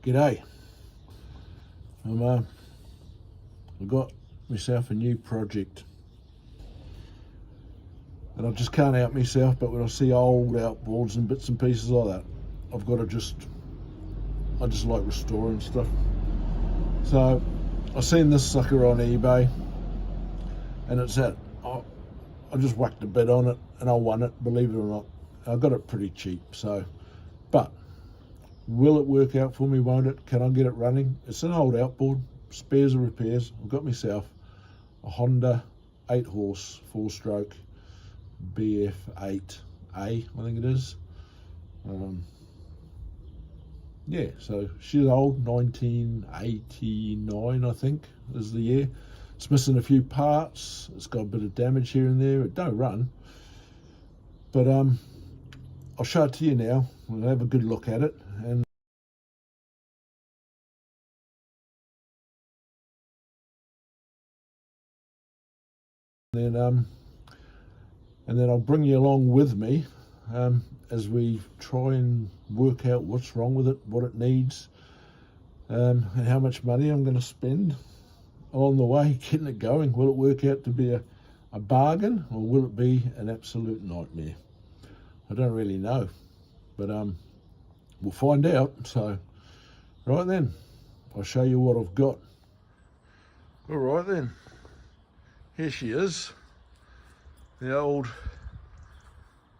G'day. I've got myself a new project, and I just can't help myself, but when I see old outboards and bits and pieces like that, I've got to I just like restoring stuff. So I seen this sucker on eBay, and it's I just whacked a bid on it and I won it, believe it or not. I got it pretty cheap, but will it work out for me, won't it? Can I get it running? It's an old outboard, spares and repairs. I've got myself a Honda 8-horse 4-stroke BF8A, I think it is. Yeah, so she's old, 1989 I think is the year. It's missing a few parts, it's got a bit of damage here and there. It don't run, but I'll show it to you now. We'll have a good look at it, and then I'll bring you along with me as we try and work out what's wrong with it, what it needs, and how much money I'm going to spend along the way getting it going. Will it work out to be a bargain, or will it be an absolute nightmare? I don't really know, but we'll find out. So right then, I'll show you what I've got. All right then, here she is, the old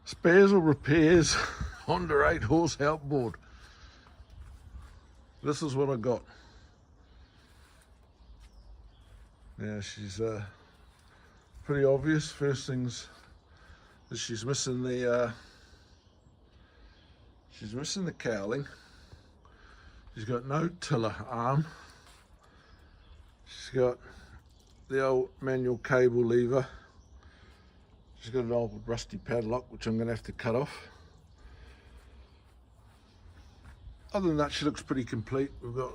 spares or repairs Honda 8-horse outboard. This is what I got. Now she's pretty obvious. First things is she's missing the cowling. She's got no tiller arm. She's got the old manual cable lever. She's got an old rusty padlock, which I'm going to have to cut off. Other than that, she looks pretty complete. We've got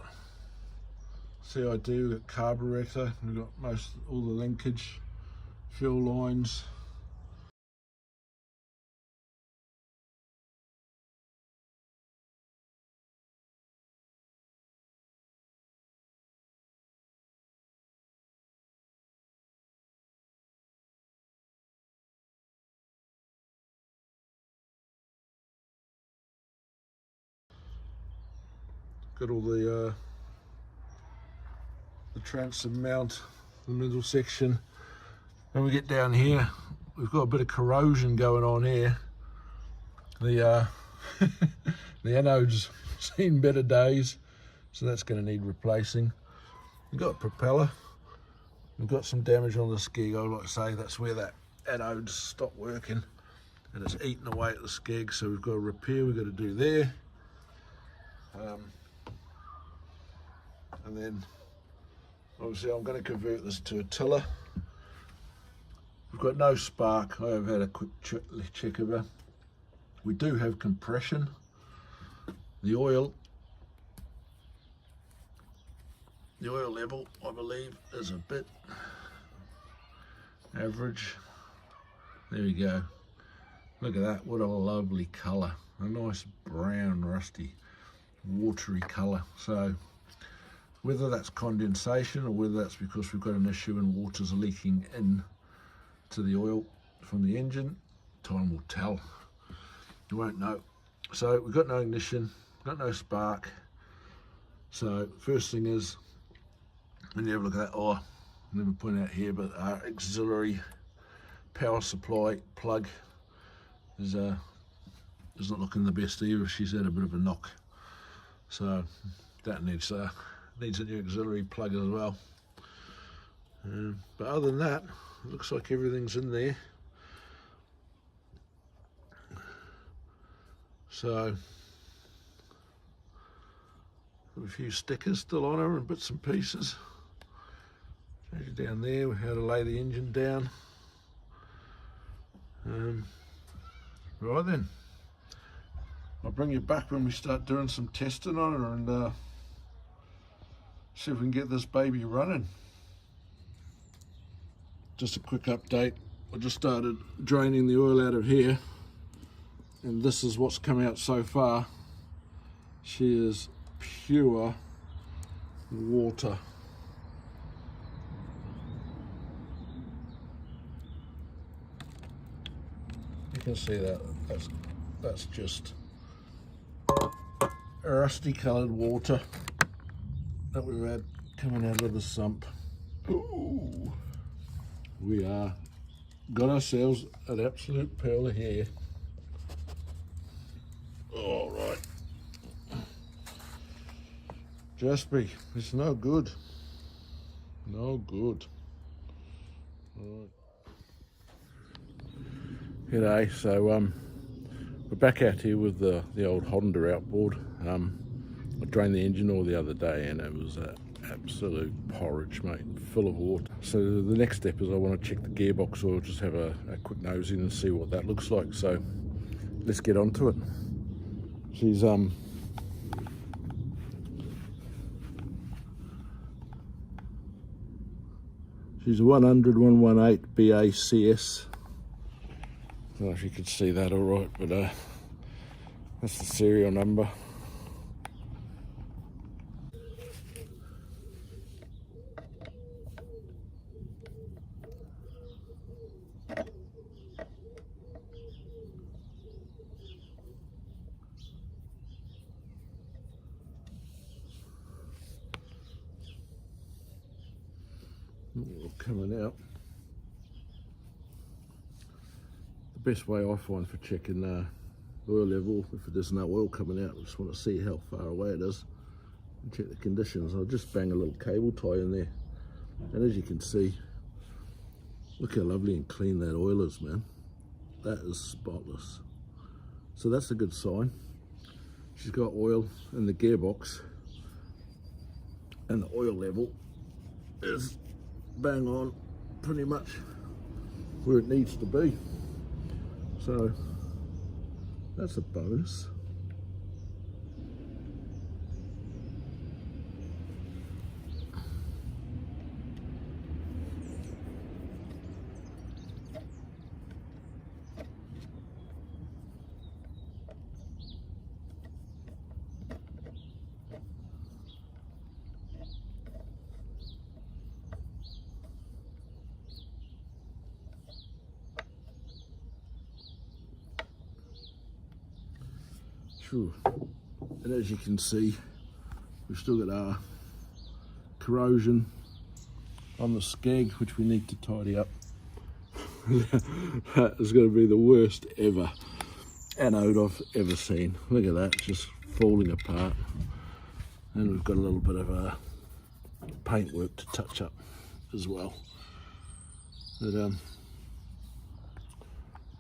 CID, we've got carburetor, we've got all the linkage, fuel lines. Got all the transom mount, the middle section. When we get down here, we've got a bit of corrosion going on here. The the anode's seen better days, so that's going to need replacing. We've got a propeller. We've got some damage on the skeg. I like to say that's where that anode's stopped working, and it's eating away at the skeg. So we've got a repair we've got to do there. And then obviously I'm going to convert this to a tiller. We've got no spark. I have had a quick check of her. We do have compression. The oil level, I believe, is a bit average. There we go. Look at that, what a lovely colour. A nice brown, rusty, watery colour. So whether that's condensation or whether that's because we've got an issue and water's leaking in to the oil from the engine, time will tell. You won't know. So we've got no ignition, got no spark. So first thing is, when you have a look at that, I never point out here, but our auxiliary power supply plug is not looking the best either. She's had a bit of a knock. So that needs a new auxiliary plug as well. But other than that, it looks like everything's in there. So a few stickers still on her and bits and pieces. Down there, how to lay the engine down. Right then, I'll bring you back when we start doing some testing on her and see if we can get this baby running. Just a quick update. I just started draining the oil out of here, and this is what's come out so far. She is pure water. You can see that that's just rusty coloured water that we've had coming out of the sump. Ooh, we got ourselves an absolute pearl of hair. All right, Jaspy, it's no good. No good. All right. G'day, so we're back out here with the old Honda Outboard. I drained the engine oil the other day and it was absolute porridge, mate, full of water. So the next step is I want to check the gearbox oil, just have a quick nose in and see what that looks like. So let's get onto it. She's a 100-118 BACS. I don't know if you could see that all right, but that's the serial number. All coming out. The best way I find for checking oil level, if there's no oil coming out, I just want to see how far away it is and check the conditions. I'll just bang a little cable tie in there, and as you can see, look how lovely and clean that oil is, man. That is spotless. So that's a good sign. She's got oil in the gearbox and the oil level is bang on, pretty much where it needs to be. So that's a bonus. Sure. And as you can see, we've still got our corrosion on the skeg, which we need to tidy up. That is going to be the worst ever anode I've ever seen. Look at that, just falling apart. And we've got a little bit of paintwork to touch up as well. But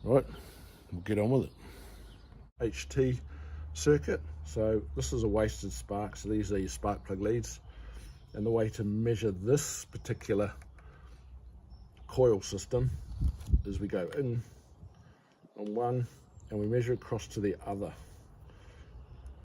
right, we'll get on with it. HT circuit. So this is a wasted spark, so these are your spark plug leads, and the way to measure this particular coil system is we go in on one and we measure across to the other.